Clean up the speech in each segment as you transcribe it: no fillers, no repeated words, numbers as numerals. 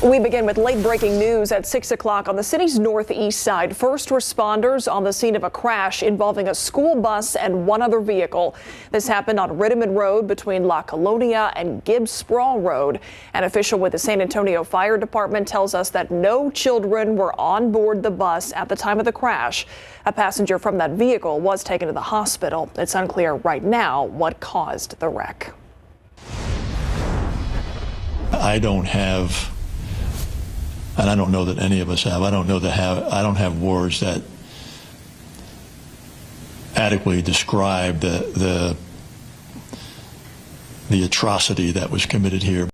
We begin with late breaking news at 6 o'clock on the city's northeast side. First responders on the scene of a crash involving a school bus and one other vehicle. This happened on Rittiman Road between La Colonia and Gibbs Sprawl Road. An official with the San Antonio Fire Department tells us that no children were on board the bus at the time of the crash. A passenger from that vehicle was taken to the hospital. It's unclear right now what caused the wreck. I don't have, and I don't know that any of us have, I don't have words that adequately describe the atrocity that was committed here.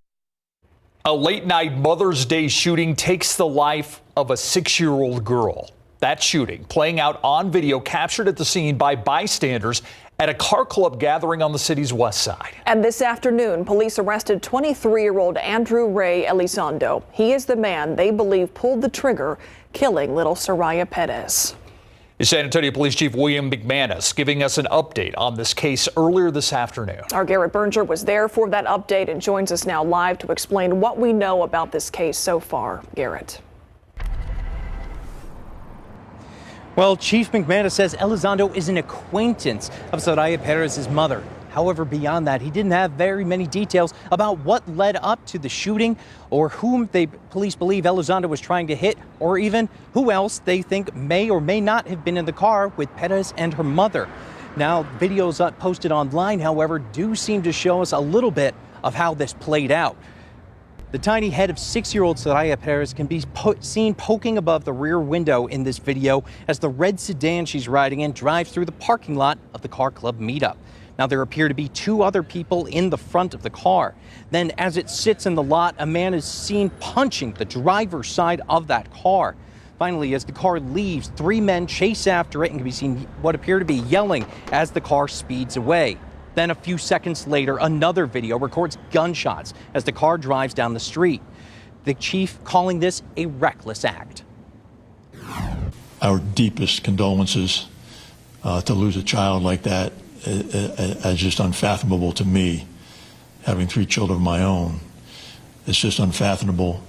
A late-night Mother's Day shooting takes the life of a 6-year-old girl. That shooting playing out on video captured at the scene by bystanders at a car club gathering on the city's west side. And this afternoon, police arrested 23-year-old Andrew Ray Elizondo. He is the man they believe pulled the trigger, killing little Soraya Perez. San Antonio Police Chief William McManus giving us an update on this case earlier this afternoon. Our Garrett Berger was there for that update and joins us now live to explain what we know about this case so far. Garrett. Well, Chief McManus says Elizondo is an acquaintance of Soraya Perez's mother. However, beyond that, he didn't have very many details about what led up to the shooting or whom police believe Elizondo was trying to hit, or even who else they think may or may not have been in the car with Perez and her mother. Now, videos posted online, however, do seem to show us a little bit of how this played out. The tiny head of 6-year-old Soraya Perez can be seen poking above the rear window in this video as the red sedan she's riding in drives through the parking lot of the car club meetup. Now, there appear to be 2 other people in the front of the car. Then, as it sits in the lot, a man is seen punching the driver's side of that car. Finally, as the car leaves, 3 men chase after it and can be seen what appear to be yelling as the car speeds away. Then a few seconds later, another video records gunshots as the car drives down the street. The chief calling this a reckless act. Our deepest condolences to lose a child like that is just unfathomable to me. Having 3 children of my own, it's just unfathomable.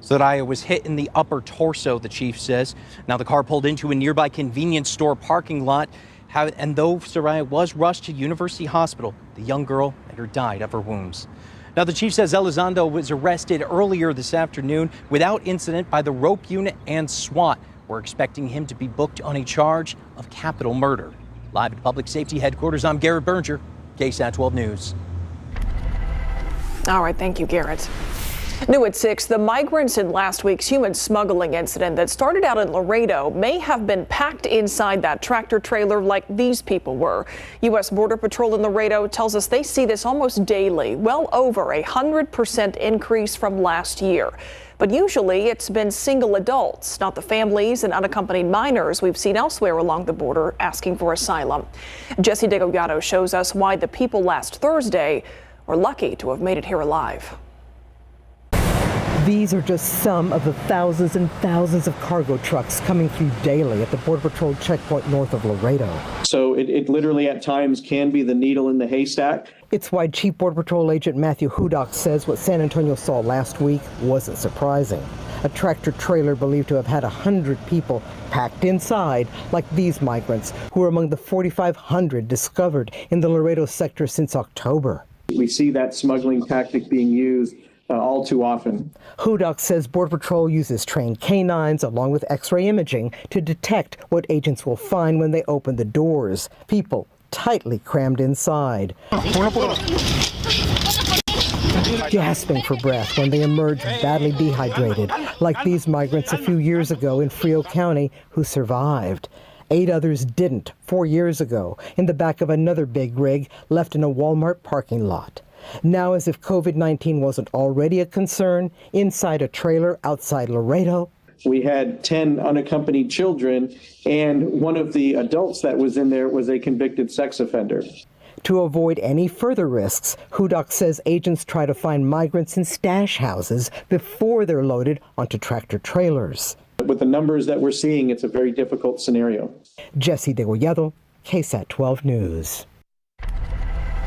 Soraya was hit in the upper torso, the chief says. Now the car pulled into a nearby convenience store parking lot. And though Soraya was rushed to University Hospital, the young girl later died of her wounds. Now, the chief says Elizondo was arrested earlier this afternoon without incident by the rope unit and SWAT. We're expecting him to be booked on a charge of capital murder. Live at Public Safety Headquarters, I'm Garrett Berger, KSAT 12 News. All right, thank you, Garrett. New at 6, the migrants in last week's human smuggling incident that started out in Laredo may have been packed inside that tractor trailer like these people were. U.S. Border Patrol in Laredo tells us they see this almost daily, well over 100% increase from last year. But usually it's been single adults, not the families and unaccompanied minors we've seen elsewhere along the border asking for asylum. Jesse Degollado shows us why the people last Thursday were lucky to have made it here alive. These are just some of the thousands and thousands of cargo trucks coming through daily at the Border Patrol checkpoint north of Laredo. So it literally at times can be the needle in the haystack. It's why Chief Border Patrol Agent Matthew Hudock says what San Antonio saw last week wasn't surprising. A tractor trailer believed to have had 100 people packed inside, like these migrants, who are among the 4,500 discovered in the Laredo sector since October. We see that smuggling tactic being used all too often. Hudock says Border Patrol uses trained canines along with X-ray imaging to detect what agents will find when they open the doors. People tightly crammed inside, gasping for breath when they emerge badly dehydrated, like these migrants a few years ago in Frio County who survived. 8 others didn't 4 years ago in the back of another big rig left in a Walmart parking lot. Now, as if COVID-19 wasn't already a concern, inside a trailer outside Laredo, we had 10 unaccompanied children, and one of the adults that was in there was a convicted sex offender. To avoid any further risks, Hudock says agents try to find migrants in stash houses before they're loaded onto tractor trailers. With the numbers that we're seeing, it's a very difficult scenario. Jesse Degollado, KSAT 12 News.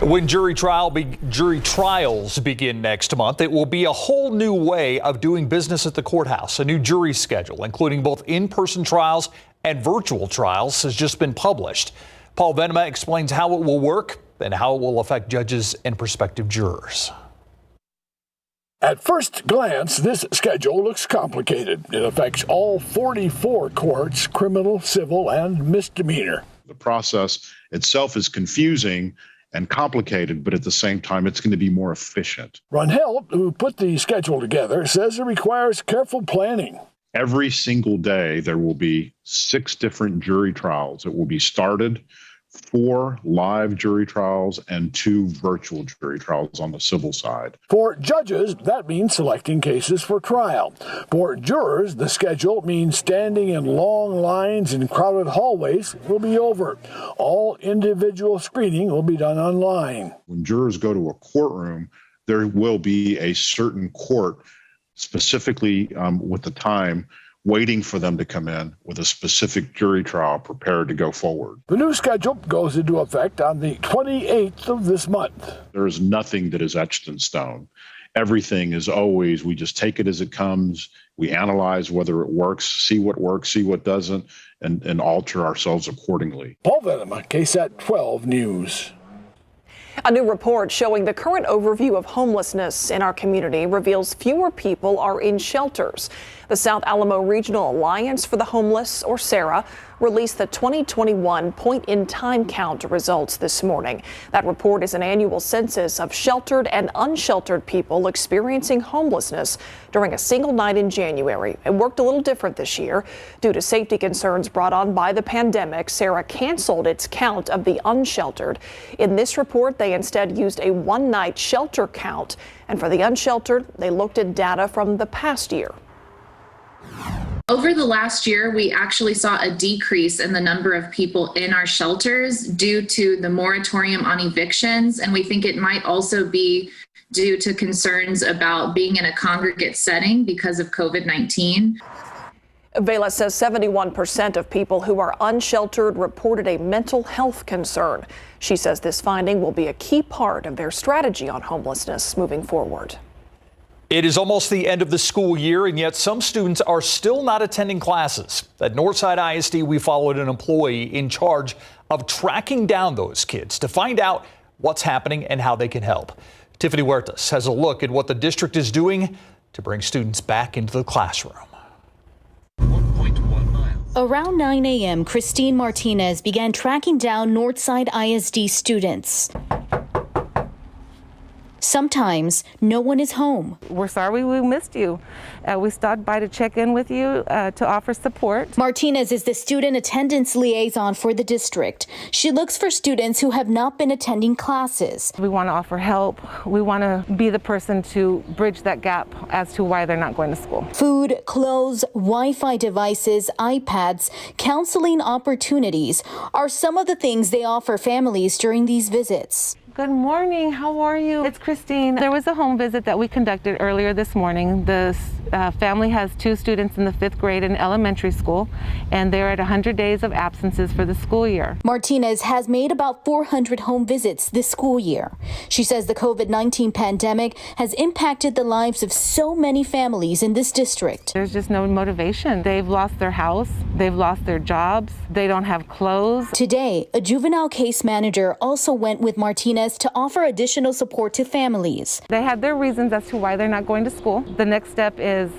When jury trials begin next month, it will be a whole new way of doing business at the courthouse. A new jury schedule, including both in-person trials and virtual trials, has just been published. Paul Venema explains how it will work and how it will affect judges and prospective jurors. At first glance, this schedule looks complicated. It affects all 44 courts, criminal, civil, and misdemeanor. The process itself is confusing and complicated, but at the same time, it's going to be more efficient. Ron Helt, who put the schedule together, says it requires careful planning. Every single day, there will be 6 different jury trials. It will be started, 4 live jury trials and 2 virtual jury trials on the civil side. For judges, that means selecting cases for trial. For jurors, the schedule means standing in long lines in crowded hallways will be over. All individual screening will be done online. When jurors go to a courtroom, there will be a certain court, specifically with the time, waiting for them to come in with a specific jury trial prepared to go forward. The new schedule goes into effect on the 28th of this month. There is nothing that is etched in stone. Everything is always, we just take it as it comes. We analyze whether it works, see what doesn't, and alter ourselves accordingly. Paul Venema, KSAT 12 News. A new report showing the current overview of homelessness in our community reveals fewer people are in shelters. The South Alamo Regional Alliance for the Homeless, or SARA, released the 2021 point-in-time count results this morning. That report is an annual census of sheltered and unsheltered people experiencing homelessness during a single night in January. It worked a little different this year. Due to safety concerns brought on by the pandemic, SARA canceled its count of the unsheltered. In this report, they instead used a one-night shelter count. And for the unsheltered, they looked at data from the past year. Over the last year, we actually saw a decrease in the number of people in our shelters due to the moratorium on evictions, and we think it might also be due to concerns about being in a congregate setting because of COVID-19. Vela says 71% of people who are unsheltered reported a mental health concern. She says this finding will be a key part of their strategy on homelessness moving forward. It is almost the end of the school year, and yet some students are still not attending classes. At Northside ISD, we followed an employee in charge of tracking down those kids to find out what's happening and how they can help. Tiffany Huertas has a look at what the district is doing to bring students back into the classroom. 1.1 miles. Around 9 a.m., Christine Martinez began tracking down Northside ISD students. Sometimes no one is home. We're sorry we missed you. We stopped by to check in with you to offer support. Martinez is the student attendance liaison for the district. She looks for students who have not been attending classes. We want to offer help. We want to be the person to bridge that gap as to why they're not going to school. Food, clothes, Wi-Fi devices, iPads, counseling opportunities are some of the things they offer families during these visits. Good morning. How are you? It's Christine. There was a home visit that we conducted earlier this morning. The family has 2 students in the 5th grade in elementary school, and they're at 100 days of absences for the school year. Martinez has made about 400 home visits this school year. She says the COVID-19 pandemic has impacted the lives of so many families in this district. There's just no motivation. They've lost their house. They've lost their jobs. They don't have clothes. Today, a juvenile case manager also went with Martinez to offer additional support to families. They have their reasons as to why they're not going to school. The next step is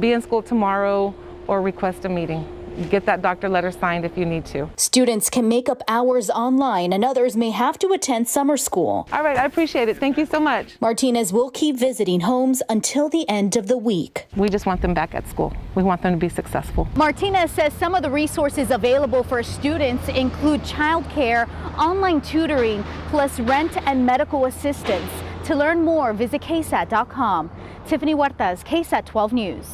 be in school tomorrow or request a meeting. Get that doctor letter signed if you need to. Students can make up hours online and others may have to attend summer school. All right, I appreciate it. Thank you so much. Martinez will keep visiting homes until the end of the week. We just want them back at school. We want them to be successful. Martinez says some of the resources available for students include childcare, online tutoring, plus rent and medical assistance. To learn more, visit KSAT.com. Tiffany Huertas, KSAT 12 News.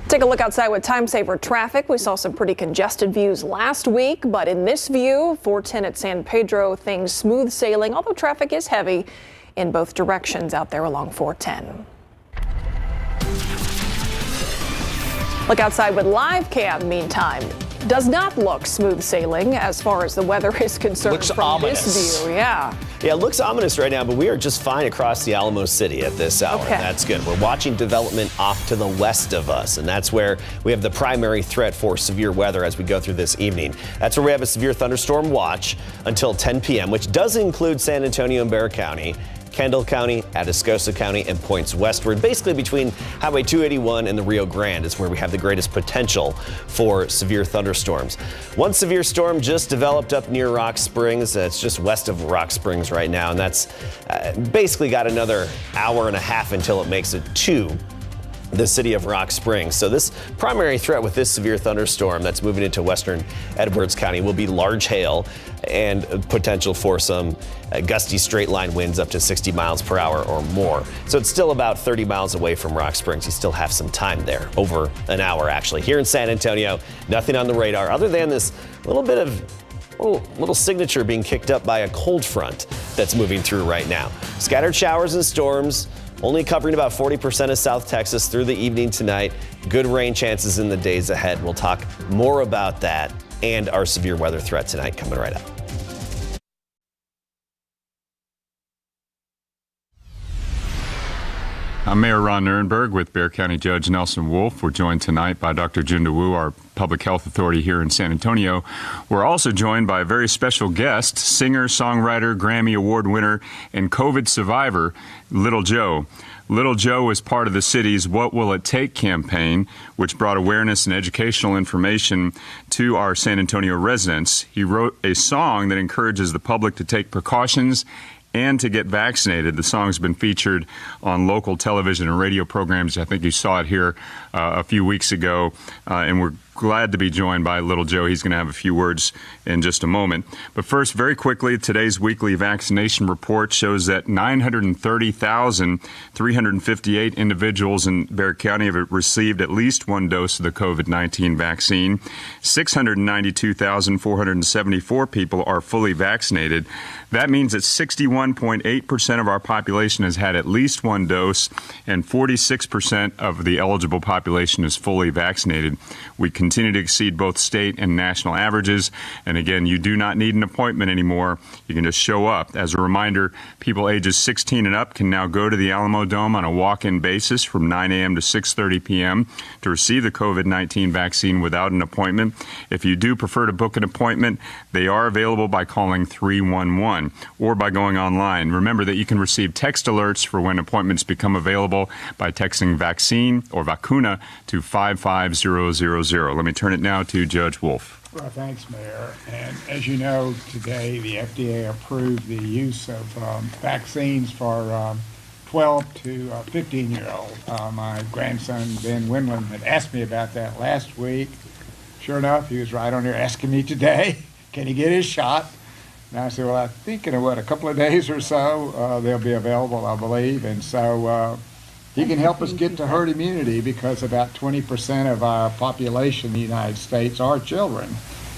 Take a look outside with Timesaver traffic. We saw some pretty congested views last week, but in this view, 410 at San Pedro, things smooth sailing, although traffic is heavy in both directions out there along 410. Look outside with live cam meantime. does not look smooth sailing as far as the weather is concerned. Looks from ominous. this view. Yeah, it looks ominous right now, but we are just fine across the Alamo City at this hour. Okay. And that's good. We're watching development off to the west of us, and that's where we have the primary threat for severe weather as we go through this evening. That's where we have a severe thunderstorm watch until 10 p.m., which does include San Antonio and Bexar County, Kendall County, Atascosa County, and points westward. Basically between Highway 281 and the Rio Grande is where we have the greatest potential for severe thunderstorms. One severe storm just developed up near Rock Springs. It's just west of Rock Springs right now, and that's basically got another hour and a half until it makes it to the city of Rock Springs. So this primary threat with this severe thunderstorm that's moving into western Edwards County will be large hail and potential for some gusty straight line winds up to 60 miles per hour or more. So it's still about 30 miles away from Rock Springs. You still have some time there, over an hour actually. Here in San Antonio, nothing on the radar other than this little bit of little signature being kicked up by a cold front that's moving through right now. Scattered showers and storms, only covering about 40% of South Texas through the evening tonight. Good rain chances in the days ahead. We'll talk more about that and our severe weather threat tonight coming right up. I'm Mayor Ron Nirenberg with Bexar County Judge Nelson Wolf. We're joined tonight by Dr. Junda Wu, our public health authority here in San Antonio. We're also joined by a very special guest, singer, songwriter, Grammy Award winner, and COVID survivor, Little Joe. Little Joe was part of the city's What Will It Take campaign, which brought awareness and educational information to our San Antonio residents. He wrote a song that encourages the public to take precautions and to get vaccinated. The song's been featured on local television and radio programs. I think you saw it here a few weeks ago, and we're glad to be joined by Little Joe. He's going to have a few words in just a moment. But first, very quickly, today's weekly vaccination report shows that 930,358 individuals in Bexar County have received at least one dose of the COVID-19 vaccine. 692,474 people are fully vaccinated. That means that 61.8% of our population has had at least one dose, and 46% of the eligible population is fully vaccinated. We continue to exceed both state and national averages. And again, you do not need an appointment anymore. You can just show up. As a reminder, people ages 16 and up can now go to the Alamo Dome on a walk-in basis from 9 a.m. to 6:30 p.m. to receive the COVID-19 vaccine without an appointment. If you do prefer to book an appointment, they are available by calling 311 or by going online. Remember that you can receive text alerts for when appointments become available by texting vaccine or vacuna to 55000. Let me turn it now to Judge Wolf. Well, thanks, Mayor. And as you know, today the FDA approved the use of vaccines for 12 to 15-year-old. My grandson, Ben Windland, had asked me about that last week. Sure enough, he was right on there asking me today, can he get his shot? And I said, well, I think in a couple of days or so, they'll be available, I believe. And so he can help us get to herd immunity because about 20% of our population in the United States are children.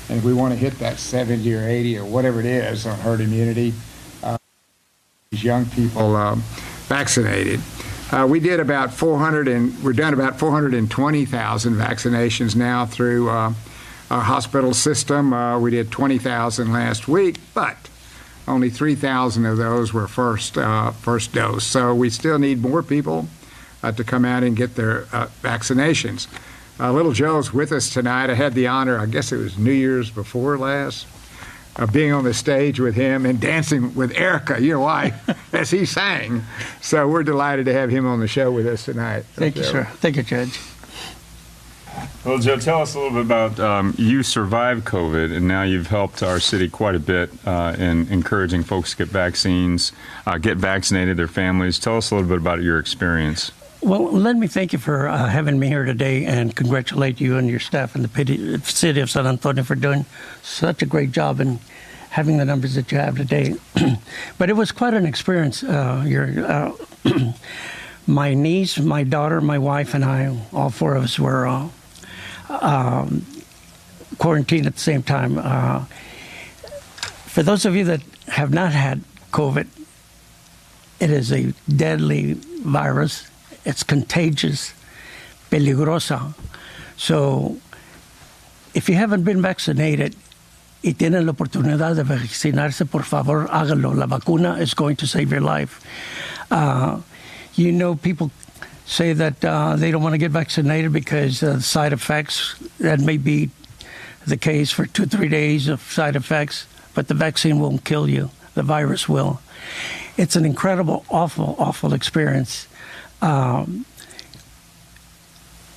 And if we want to hit that 70 or 80 or whatever it is on herd immunity, these young people vaccinated. We did about 420,000 vaccinations now through our hospital system. We did 20,000 last week, but only 3,000 of those were first dose. So we still need more people to come out and get their vaccinations. Little Joe's with us tonight. I had the honor, I guess it was New Year's before last, of being on the stage with him and dancing with Erica, your wife, as he sang. So we're delighted to have him on the show with us tonight. Thank you, sir. Thank you, Judge. Well, Joe, tell us a little bit about you survived COVID, and now you've helped our city quite a bit in encouraging folks to get vaccines, get vaccinated, their families. Tell us a little bit about your experience. Well, let me thank you for having me here today and congratulate you and your staff in the city of San Antonio for doing such a great job in having the numbers that you have today. But it was quite an experience. My niece, my daughter, my wife, and I, all four of us were quarantined at the same time. For those of you that have not had COVID, it is a deadly virus. It's contagious, peligrosa. So if you haven't been vaccinated y tienen la oportunidad de vaccinarse, por favor, háganlo. La vacuna is going to save your life. You know, people say that they don't want to get vaccinated because of side effects. That may be the case for 2-3 days of side effects, but the vaccine won't kill you. The virus will. It's an incredible, awful experience. I'm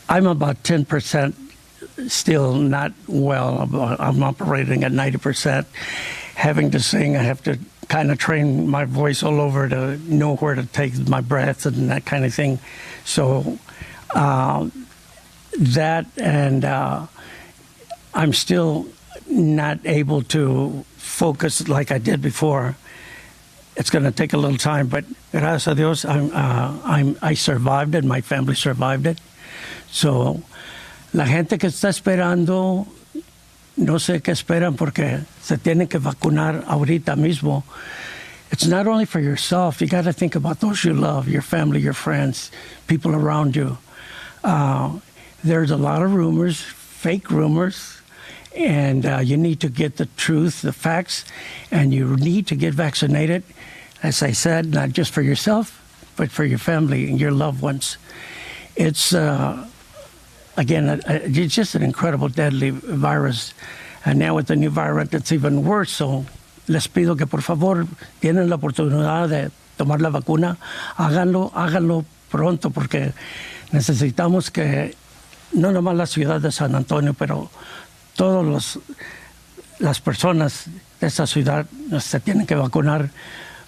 about 10% still not well. I'm operating at 90%. Having to sing, I have to kind of train my voice all over to know where to take my breaths and that kind of thing. So that and I'm still not able to focus like I did before. It's going to take a little time, but gracias a Dios, I survived it. My family survived it. So, la gente que está esperando, no sé qué esperan porque se tienen que vacunar ahorita mismo. It's not only for yourself. You got to think about those you love, your family, your friends, people around you. There's a lot of rumors, fake rumors, and you need to get the truth, the facts, and you need to get vaccinated, as I said, not just for yourself, but for your family and your loved ones. It's, again, it's just an incredible, deadly virus. And now with the new variant, it's even worse. So les pido que, por favor, tienen la oportunidad de tomar la vacuna, háganlo pronto, porque necesitamos que, no nomás la ciudad de San Antonio, pero todas las personas de esta ciudad se tienen que vacunar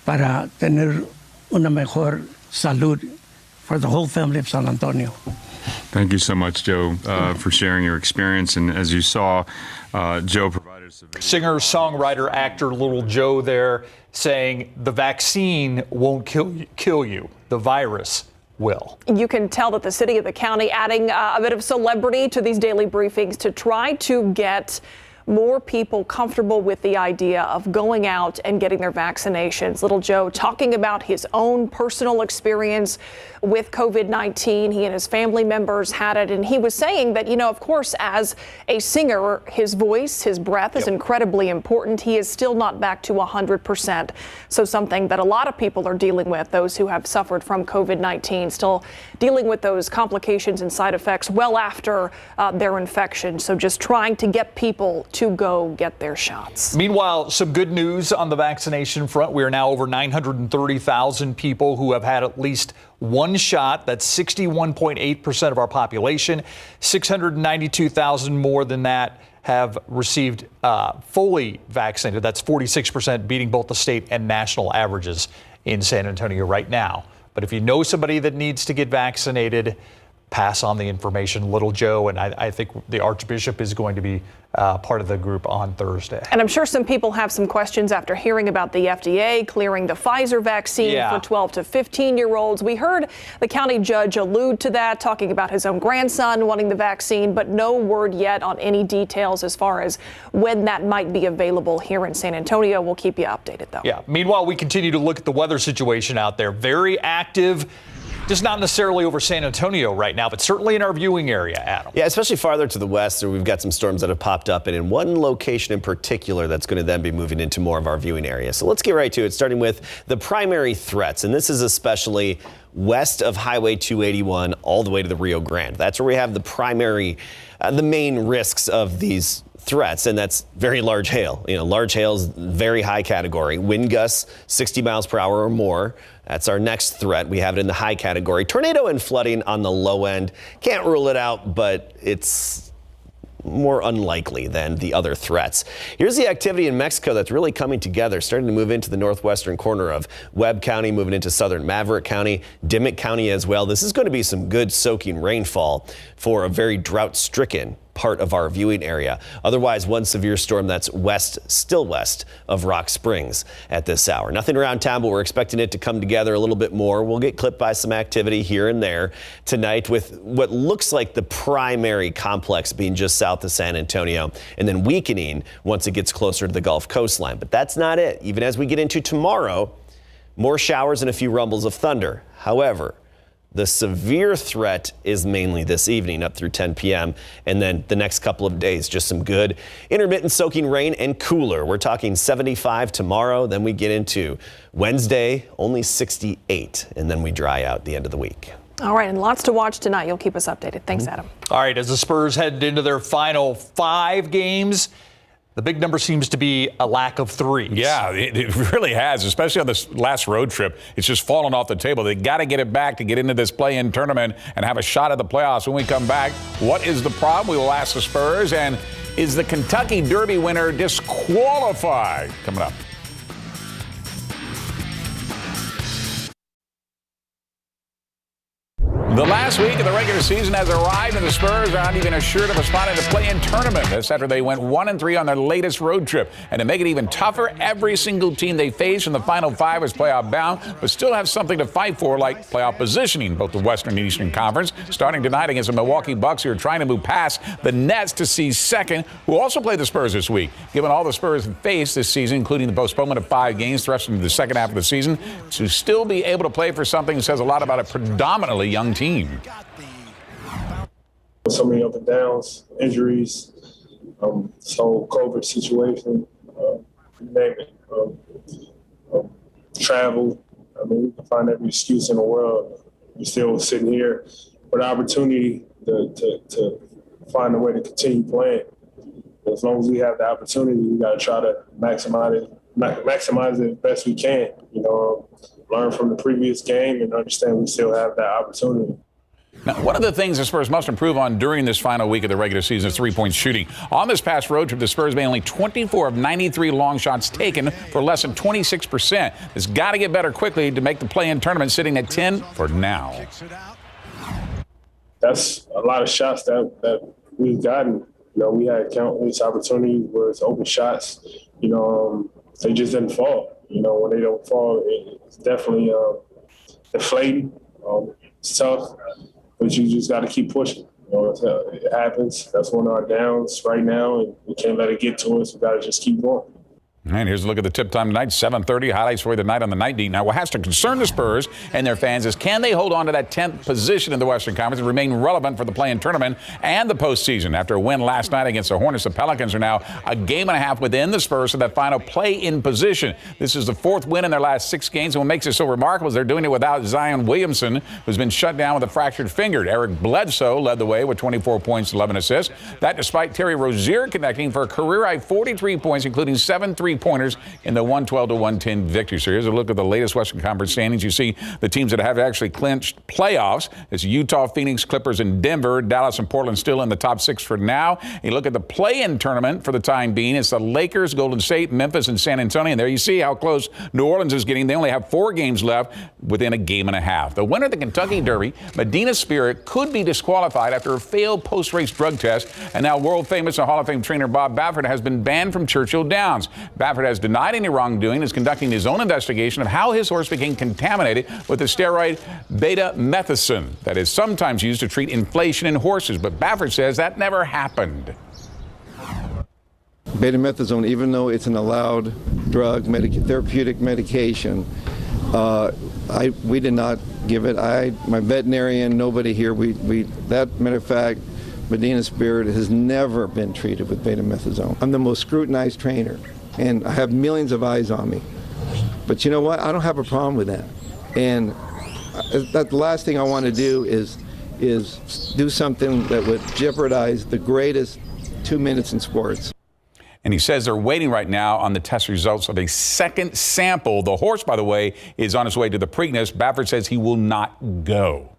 para tener una mejor salud for the whole family of San Antonio. Thank you so much, Joe, for sharing your experience. And as you saw, Joe provided us a video. Singer, songwriter, actor Little Joe there saying the vaccine won't kill you. The virus will. You can tell that the city of the county adding a bit of celebrity to these daily briefings to try to get more people comfortable with the idea of going out and getting their vaccinations. Little Joe talking about his own personal experience with COVID-19. He and his family members had it, and he was saying that, you know, of course, as a singer, his voice, his breath is incredibly important. He is still not back to 100%. So something that a lot of people are dealing with, those who have suffered from COVID-19, still dealing with those complications and side effects well after their infection. So just trying to get people to go get their shots. Meanwhile, some good news on the vaccination front. We are now over 930,000 people who have had at least one shot. That's 61.8% of our population. 692,000 more than that have received fully vaccinated. That's 46%, beating both the state and national averages in San Antonio right now. But if you know somebody that needs to get vaccinated, pass on the information. Little Joe, and I think the Archbishop is going to be part of the group on Thursday. And I'm sure some people have some questions after hearing about the FDA clearing the Pfizer vaccine for 12 to 15-year-olds. We heard the county judge allude to that, talking about his own grandson wanting the vaccine, but no word yet on any details as far as when that might be available here in San Antonio. We'll keep you updated, though. Yeah. Meanwhile, we continue to look at the weather situation out there. Very active. Just not necessarily over San Antonio right now, but certainly in our viewing area, Adam. Yeah, especially farther to the west, we've got some storms that have popped up, and in one location in particular that's going to then be moving into more of our viewing area. So let's get right to it, starting with the primary threats, and this is especially west of Highway 281 all the way to the Rio Grande. That's where we have the primary, the main risks of these threats, and that's very large hail. You know, large hail is very high category. Wind gusts 60 miles per hour or more. That's our next threat. We have it in the high category. Tornado and flooding on the low end. Can't rule it out, but it's more unlikely than the other threats. Here's the activity in Mexico that's really coming together, starting to move into the northwestern corner of Webb County, moving into southern Maverick County, Dimmitt County as well. This is going to be some good soaking rainfall for a very drought-stricken part of our viewing area. Otherwise, one severe storm that's still west of Rock Springs at this hour. Nothing around town, but we're expecting it to come together a little bit more. We'll get clipped by some activity here and there tonight, with what looks like the primary complex being just south of San Antonio and then weakening once it gets closer to the Gulf coastline. But that's not it. Even as we get into tomorrow, more showers and a few rumbles of thunder. However, The severe threat is mainly this evening up through 10 p.m. And then the next couple of days, just some good intermittent soaking rain and cooler. We're talking 75 tomorrow. Then we get into Wednesday, only 68. And then we dry out the end of the week. All right, and lots to watch tonight. You'll keep us updated. Thanks, Adam. All right, as the Spurs head into their final 5 games, the big number seems to be a lack of threes. Yeah, it really has, especially on this last road trip. It's just fallen off the table. They got to get it back to get into this play-in tournament and have a shot at the playoffs. When we come back, what is the problem? We will ask the Spurs. And is the Kentucky Derby winner disqualified? Coming up. The last week of the regular season has arrived, and the Spurs are not even assured of a spot in the play-in tournament. This after they went 1-3 on their latest road trip. And to make it even tougher, every single team they face in the final 5 is playoff bound, but still have something to fight for, like playoff positioning, both the Western and Eastern Conference. Starting tonight against the Milwaukee Bucks, who are trying to move past the Nets to seize second, who also play the Spurs this week. Given all the Spurs have faced this season, including the postponement of 5 games thrust into the second half of the season, to still be able to play for something says a lot about a predominantly young team. So many up and downs, injuries, this whole COVID situation, you name it, travel. I mean, we can find every excuse in the world. We're still sitting here with the opportunity to find a way to continue playing. As long as we have the opportunity, we got to try to maximize it as best we can. You know, learn from the previous game and understand we still have that opportunity. Now, one of the things the Spurs must improve on during this final week of the regular season is three-point shooting. On this past road trip, the Spurs made only 24 of 93 long shots taken for less than 26%. It's got to get better quickly to make the play-in tournament, sitting at 10 for now. That's a lot of shots that we've gotten. You know, we had countless opportunities where it's open shots. You know, they just didn't fall. You know, when they don't fall, it's definitely deflating. It's tough. But you just got to keep pushing. You know, it happens. That's one of our downs right now, and we can't let it get to us. We got to just keep going. And here's a look at the tip time tonight, 7:30. Highlights for the night on the night beat. Now, what has to concern the Spurs and their fans is, can they hold on to that 10th position in the Western Conference and remain relevant for the play-in tournament and the postseason? After a win last night against the Hornets, the Pelicans are now a game and a half within the Spurs for that final play-in position. This is the 4th win in their last 6 games, and what makes it so remarkable is they're doing it without Zion Williamson, who's been shut down with a fractured finger. Eric Bledsoe led the way with 24 points, 11 assists. That despite Terry Rozier connecting for a career-high 43 points, including 7 3-pointers in the 112-110 victory. So here's a look at the latest Western Conference standings. You see the teams that have actually clinched playoffs. It's Utah, Phoenix, Clippers, and Denver. Dallas and Portland still in the top 6 for now. You look at the play-in tournament for the time being. It's the Lakers, Golden State, Memphis, and San Antonio. And there you see how close New Orleans is getting. They only have 4 games left within a game and a half. The winner of the Kentucky Derby, Medina Spirit, could be disqualified after a failed post-race drug test. And now world-famous and Hall of Fame trainer Bob Baffert has been banned from Churchill Downs. Baffert has denied any wrongdoing, is conducting his own investigation of how his horse became contaminated with the steroid beta-methicin that is sometimes used to treat inflation in horses. But Baffert says that never happened. Beta-methicin, even though it's an allowed drug, therapeutic medication, we did not give it. My veterinarian, nobody here, that matter of fact, Medina Spirit has never been treated with beta-methicin. I'm the most scrutinized trainer, and I have millions of eyes on me. But you know what? I don't have a problem with that. And the last thing I want to do is do something that would jeopardize the greatest 2 minutes in sports. And he says they're waiting right now on the test results of a second sample. The horse, by the way, is on his way to the Preakness. Baffert says he will not go.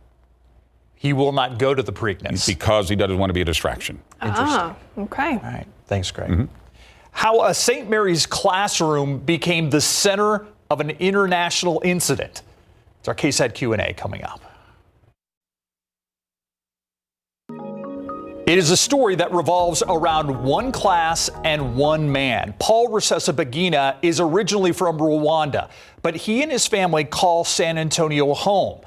He will not go to the Preakness. Because he doesn't want to be a distraction. Ah, okay. All right. Thanks, Greg. How a St. Mary's classroom became the center of an international incident. It's our KSAT Q&A coming up. It is a story that revolves around one class and one man. Paul Rusesabagina is originally from Rwanda, but he and his family call San Antonio home.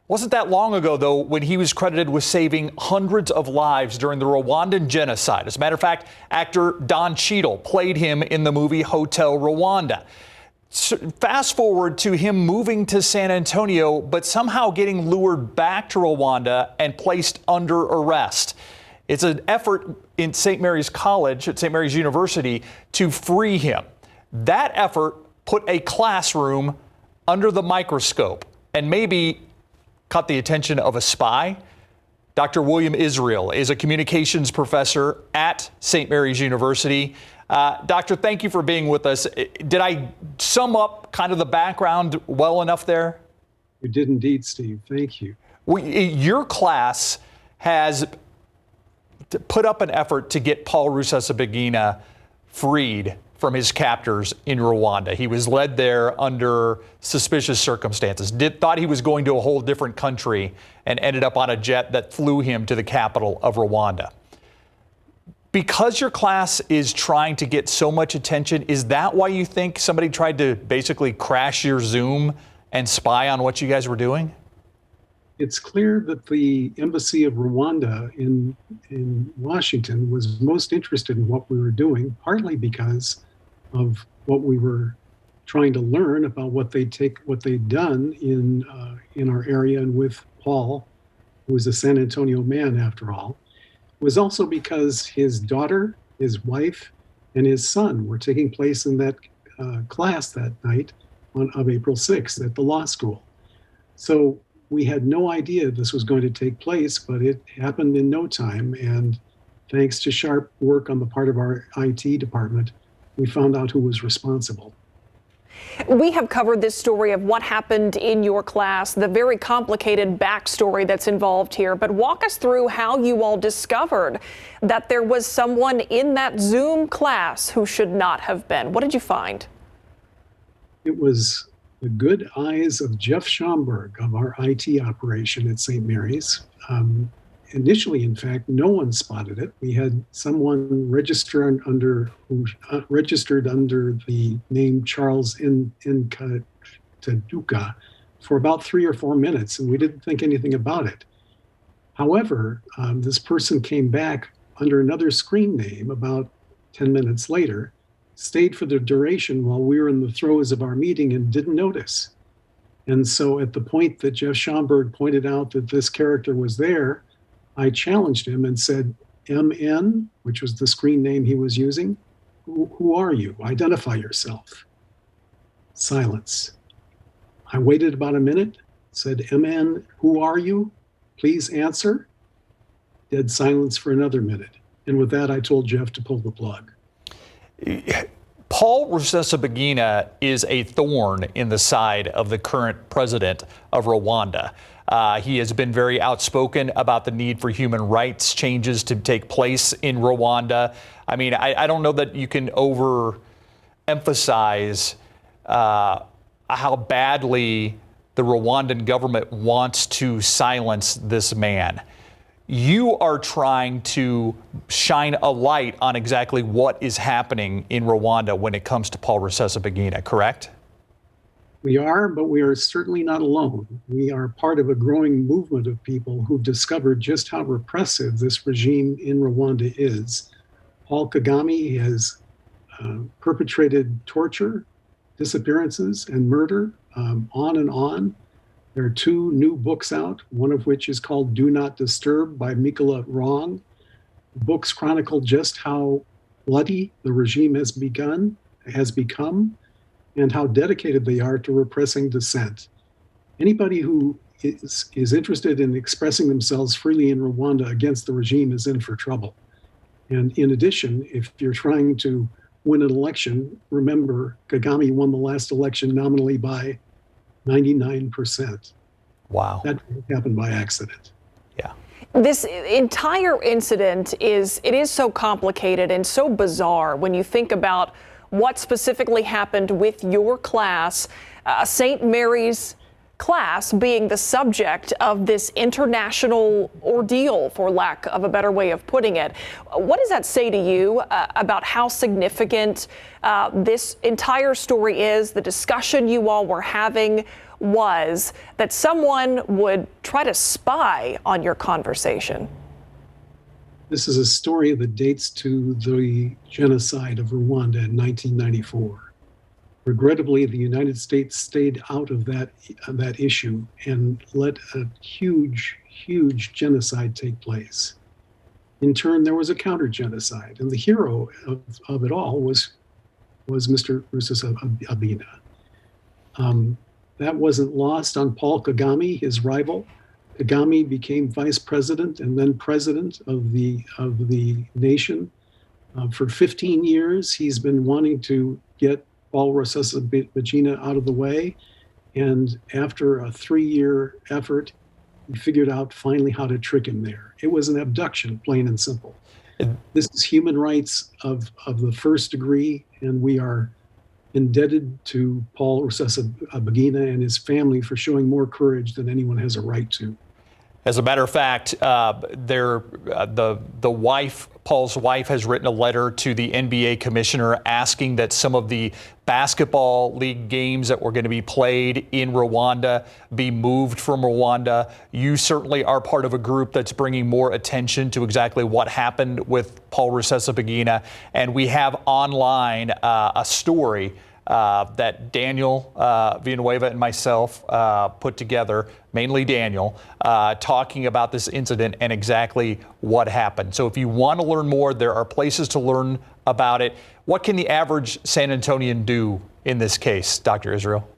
Wasn't that long ago, though, when he was credited with saving hundreds of lives during the Rwandan genocide. As a matter of fact, actor Don Cheadle played him in the movie Hotel Rwanda. fast forward to him moving to San Antonio, but somehow getting lured back to Rwanda and placed under arrest. It's an effort in St. Mary's College, at St. Mary's University, to free him. That effort put a classroom under the microscope and maybe caught the attention of a spy. Dr. William Israel is a communications professor at St. Mary's University. Doctor, thank you for being with us. Did I sum up kind of the background well enough there? You did indeed, Steve. Thank you. Your class has put up an effort to get Paul Rusesabagina freed from his captors in Rwanda. He was led there under suspicious circumstances. Thought he was going to a whole different country and ended up on a jet that flew him to the capital of Rwanda. Because your class is trying to get so much attention, is that why you think somebody tried to basically crash your Zoom and spy on what you guys were doing? It's clear that the embassy of Rwanda in Washington was most interested in what we were doing, partly because of what we were trying to learn about what they'd done in our area and with Paul, who was a San Antonio man after all. It was also because his daughter, his wife, and his son were taking place in that class that night of April 6th at the law school. So we had no idea this was going to take place, but it happened in no time. And thanks to sharp work on the part of our IT department, we found out who was responsible. We have covered this story of what happened in your class, the very complicated backstory that's involved here. But walk us through how you all discovered that there was someone in that Zoom class who should not have been. What did you find? It was the good eyes of Jeff Schomburg of our IT operation at St. Mary's. Initially, in fact, no one spotted it. We had someone registered under the name Charles Nkaduka for about 3 or 4 minutes, and we didn't think anything about it. However, this person came back under another screen name about 10 minutes later, stayed for the duration while we were in the throes of our meeting and didn't notice. And so at the point that Jeff Schomburg pointed out that this character was there, I challenged him and said, MN, which was the screen name he was using, who are you? Identify yourself. Silence. I waited about a minute, said, MN, who are you? Please answer. Dead silence for another minute. And with that, I told Jeff to pull the plug. Paul Rusesabagina is a thorn in the side of the current president of Rwanda. He has been very outspoken about the need for human rights changes to take place in Rwanda. I mean, I don't know that you can overemphasize how badly the Rwandan government wants to silence this man. You are trying to shine a light on exactly what is happening in Rwanda when it comes to Paul Rusesabagina, correct? We are, but we are certainly not alone. We are part of a growing movement of people who've discovered just how repressive this regime in Rwanda is. Paul Kagame has perpetrated torture, disappearances, and murder, on and on. There are 2 new books out, one of which is called Do Not Disturb by Mikola Wrong. The books chronicle just how bloody the regime has become, and how dedicated they are to repressing dissent. Anybody who is interested in expressing themselves freely in Rwanda against the regime is in for trouble. And in addition, if you're trying to win an election, remember Kagame won the last election nominally by 99%. Wow. That happened by accident. Yeah. This entire incident is so complicated and so bizarre when you think about what specifically happened with your class, St. Mary's class being the subject of this international ordeal, for lack of a better way of putting it. What does that say to you about how significant this entire story is, the discussion you all were having was, that someone would try to spy on your conversation? This is a story that dates to the genocide of Rwanda in 1994. Regrettably, the United States stayed out of that issue and let a huge genocide take place. In turn, there was a counter-genocide, and the hero of it all was Mr. Rusesabagina. That wasn't lost on Paul Kagame, his rival. Kagame became vice president and then president of the nation. For 15 years, he's been wanting to get Paul Rusesabagina out of the way. And after a 3-year effort, he figured out finally how to trick him there. It was an abduction, plain and simple. This is human rights of the first degree, and we are indebted to Paul Rusesabagina and his family for showing more courage than anyone has a right to. As a matter of fact, Paul's wife has written a letter to the NBA commissioner asking that some of the basketball league games that were going to be played in Rwanda be moved from Rwanda. You certainly are part of a group that's bringing more attention to exactly what happened with Paul Rusesabagina. And we have online a story that Daniel Villanueva and myself put together, mainly Daniel, talking about this incident and exactly what happened. So if you want to learn more, there are places to learn about it. What can the average San Antonian do in this case, Dr. Israel?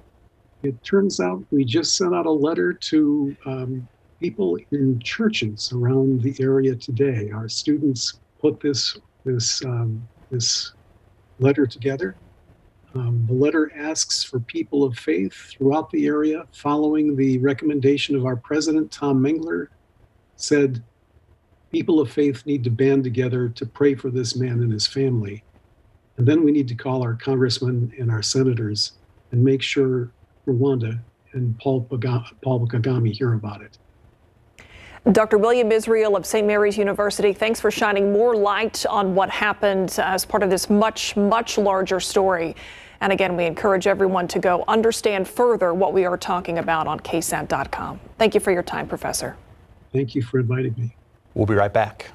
It turns out we just sent out a letter to people in churches around the area today. Our students put this letter together. The letter asks for people of faith throughout the area, following the recommendation of our president, Tom Mengler, said people of faith need to band together to pray for this man and his family. And then we need to call our congressmen and our senators and make sure Rwanda and Paul Kagame hear about it. Dr. William Israel of St. Mary's University, thanks for shining more light on what happened as part of this much larger story. And again, we encourage everyone to go understand further what we are talking about on KSAT.com. Thank you for your time, Professor. Thank you for inviting me. We'll be right back.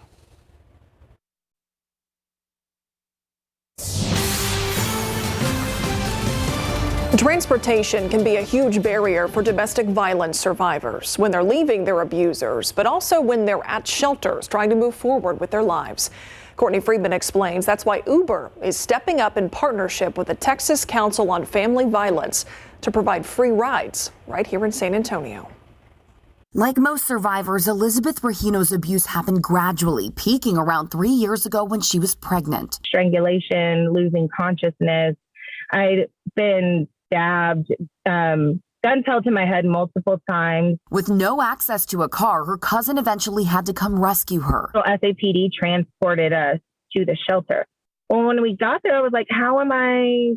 Transportation can be a huge barrier for domestic violence survivors when they're leaving their abusers, but also when they're at shelters trying to move forward with their lives. Courtney Friedman explains that's why Uber is stepping up in partnership with the Texas Council on Family Violence to provide free rides right here in San Antonio. Like most survivors, Elizabeth Regino's abuse happened gradually, peaking around 3 years ago when she was pregnant. Strangulation, losing consciousness. I'd been stabbed, guns held to my head multiple times. With no access to a car, her cousin eventually had to come rescue her. So SAPD transported us to the shelter. Well, when we got there, I was like, how am I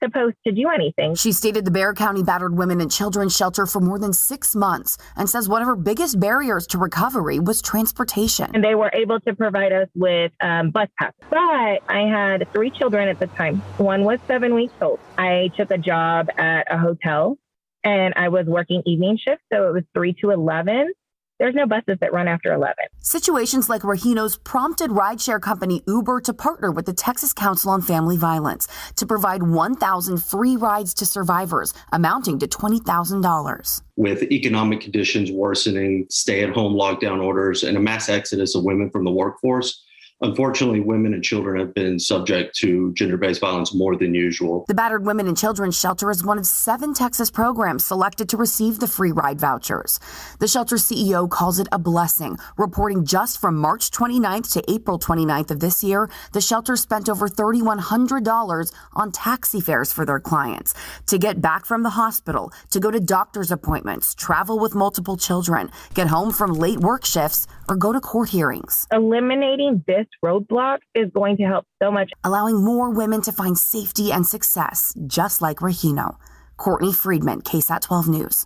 supposed to do anything? She stayed at the Bexar County Battered Women and Children's Shelter for more than 6 months and says one of her biggest barriers to recovery was transportation. And they were able to provide us with bus passes. But I had 3 children at the time. One was 7 weeks old. I took a job at a hotel and I was working evening shifts. So it was 3 to 11. There's no buses that run after 11. Situations like Regino's prompted rideshare company Uber to partner with the Texas Council on Family Violence to provide 1,000 free rides to survivors, amounting to $20,000. With economic conditions worsening, stay-at-home lockdown orders, and a mass exodus of women from the workforce, unfortunately, women and children have been subject to gender-based violence more than usual. The Battered Women and Children's Shelter is one of 7 Texas programs selected to receive the free ride vouchers. The shelter's CEO calls it a blessing, reporting just from March 29th to April 29th of this year, the shelter spent over $3,100 on taxi fares for their clients to get back from the hospital, to go to doctor's appointments, travel with multiple children, get home from late work shifts, or go to court hearings. Eliminating this roadblock is going to help so much. Allowing more women to find safety and success, just like Regino. Courtney Friedman, KSAT 12 News.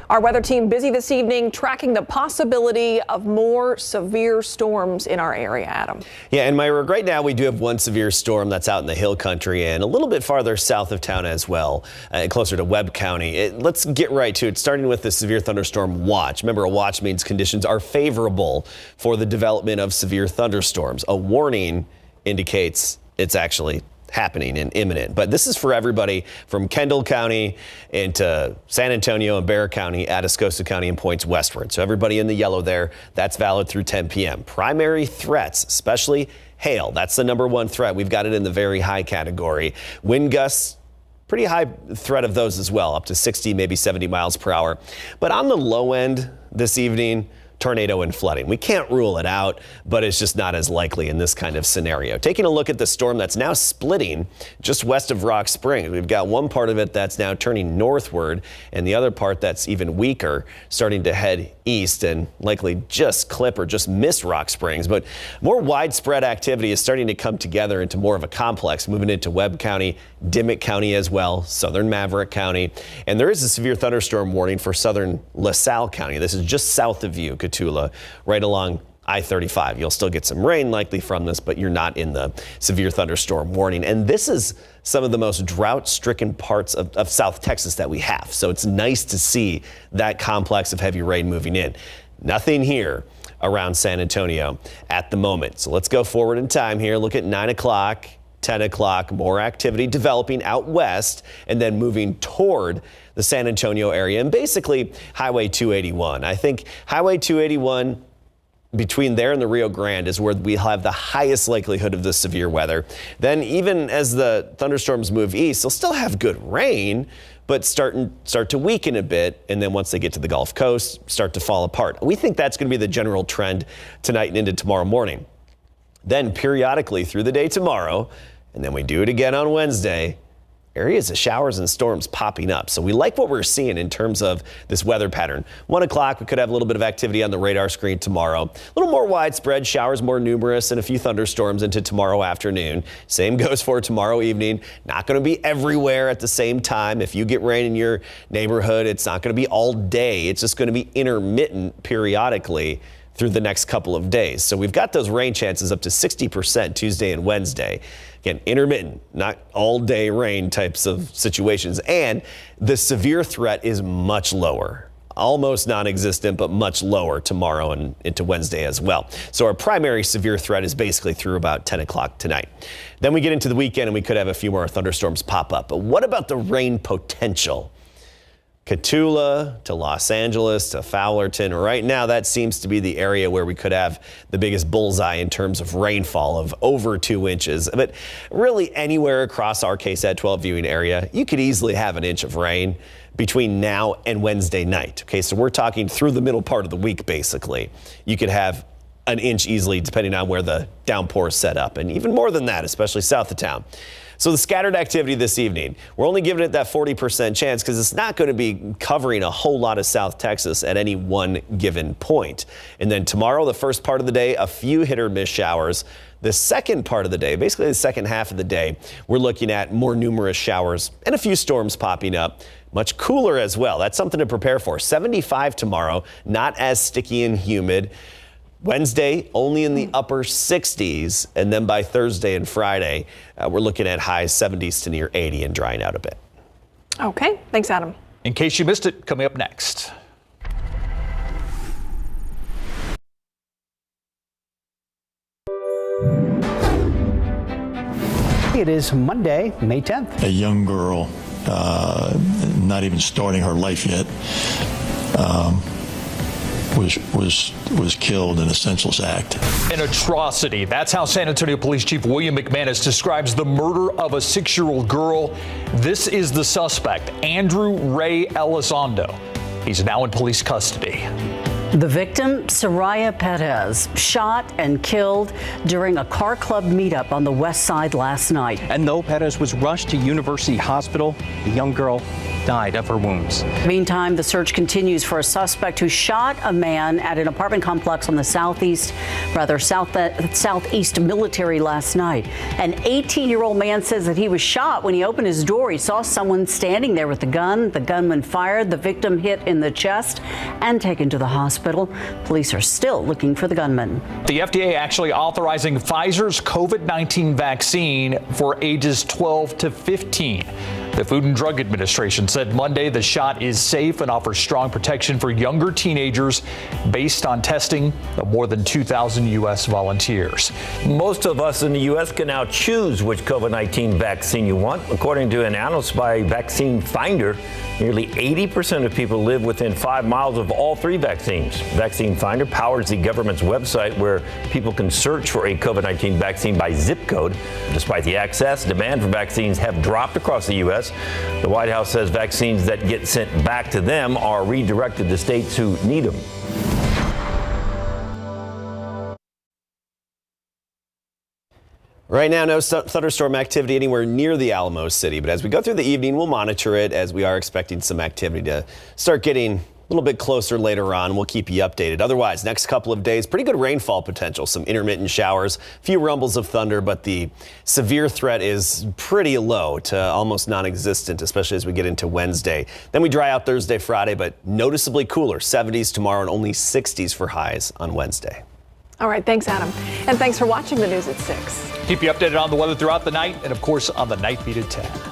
Our weather team busy this evening tracking the possibility of more severe storms in our area, Adam. Yeah, and Myra, right now we do have one severe storm that's out in the hill country and a little bit farther south of town as well, closer to Webb County. Let's get right to it, starting with the severe thunderstorm watch. Remember, a watch means conditions are favorable for the development of severe thunderstorms. A warning indicates it's actually happening and imminent. But this is for everybody from Kendall County into San Antonio and Bexar County, Atascosa County, and points westward. So everybody in the yellow there, that's valid through 10 p.m. Primary threats, especially hail. That's the number one threat. We've got it in the very high category. Wind gusts, pretty high threat of those as well, up to 60, maybe 70 miles per hour. But on the low end this evening, tornado and flooding. We can't rule it out, but it's just not as likely in this kind of scenario. Taking a look at the storm that's now splitting just west of Rock Springs. We've got one part of it that's now turning northward, and the other part that's even weaker, starting to head east and likely just clip or just miss Rock Springs. But more widespread activity is starting to come together into more of a complex, moving into Webb County, Dimmitt County as well, southern Maverick County. And there is a severe thunderstorm warning for southern LaSalle County. This is just south of you, Cotulla, right along I-35. You'll still get some rain likely from this, but you're not in the severe thunderstorm warning. And this is some of the most drought-stricken parts of South Texas that we have. So it's nice to see that complex of heavy rain moving in. Nothing here around San Antonio at the moment. So let's go forward in time here. Look at 9 o'clock. 10 o'clock, more activity developing out west and then moving toward the San Antonio area and basically Highway 281. I think Highway 281 between there and the Rio Grande is where we have the highest likelihood of the severe weather. Then even as the thunderstorms move east, they'll still have good rain, but start to weaken a bit. And then once they get to the Gulf Coast, start to fall apart. We think that's going to be the general trend tonight and into tomorrow morning. Then periodically through the day tomorrow, and then we do it again on Wednesday, areas of showers and storms popping up. So we like what we're seeing in terms of this weather pattern. 1 o'clock, we could have a little bit of activity on the radar screen tomorrow. A little more widespread, showers more numerous, and a few thunderstorms into tomorrow afternoon. Same goes for tomorrow evening. Not going to be everywhere at the same time. If you get rain in your neighborhood, it's not going to be all day. It's just going to be intermittent periodically through the next couple of days. So we've got those rain chances up to 60% Tuesday and Wednesday. Again, intermittent, not all day rain types of situations. And the severe threat is much lower, almost non-existent, but much lower tomorrow and into Wednesday as well. So our primary severe threat is basically through about 10 o'clock tonight. Then we get into the weekend and we could have a few more thunderstorms pop up. But what about the rain potential? Cotulla to Los Angeles to Fowlerton. Right now, that seems to be the area where we could have the biggest bullseye in terms of rainfall of over 2 inches. But really anywhere across our KSAT 12 viewing area, you could easily have an inch of rain between now and Wednesday night. Okay, so we're talking through the middle part of the week, basically. You could have an inch easily depending on where the downpour is set up, and even more than that, especially south of town. So the scattered activity this evening, we're only giving it that 40% chance because it's not going to be covering a whole lot of South Texas at any one given point. And then tomorrow, the first part of the day, a few hit or miss showers. The second part of the day, basically the second half of the day, we're looking at more numerous showers and a few storms popping up. Much cooler as well. That's something to prepare for. 75 tomorrow, not as sticky and humid. Wednesday, only in the upper 60s, and then by Thursday and Friday, we're looking at high 70s to near 80 and drying out a bit. Okay, thanks, Adam. In case you missed it, coming up next. It is Monday, May 10th. A young girl, not even starting her life yet, was killed in a senseless act. An atrocity. That's how San Antonio Police Chief William McManus describes the murder of a 6-year-old girl. This is the suspect, Andrew Ray Elizondo. He's now in police custody. The victim, Soraya Perez, shot and killed during a car club meetup on the west side last night. And though Perez was rushed to University Hospital, the young girl died of her wounds. Meantime, the search continues for a suspect who shot a man at an apartment complex on the southeast military last night. An 18-year-old man says that he was shot when he opened his door. He saw someone standing there with a gun. The gunman fired. The victim hit in the chest and taken to the hospital. Police are still looking for the gunman. The FDA actually authorizing Pfizer's COVID-19 vaccine for ages 12 to 15. The Food and Drug Administration said Monday the shot is safe and offers strong protection for younger teenagers based on testing of more than 2,000 U.S. volunteers. Most of us in the U.S. can now choose which COVID-19 vaccine you want. According to an analysis by Vaccine Finder, nearly 80% of people live within 5 miles of all 3 vaccines. Vaccine Finder powers the government's website where people can search for a COVID-19 vaccine by zip code. Despite the access, demand for vaccines have dropped across the U.S. The White House says vaccines that get sent back to them are redirected to states who need them. Right now, no thunderstorm activity anywhere near the Alamo City, but as we go through the evening, we'll monitor it as we are expecting some activity to start getting a little bit closer later on. We'll keep you updated. Otherwise, next couple of days, pretty good rainfall potential, some intermittent showers, few rumbles of thunder, but the severe threat is pretty low to almost non-existent, especially as we get into Wednesday. Then we dry out Thursday, Friday, but noticeably cooler, 70s tomorrow and only 60s for highs on Wednesday. All right, thanks, Adam. And thanks for watching the news at 6. Keep you updated on the weather throughout the night and, of course, on the Night Beat at 10.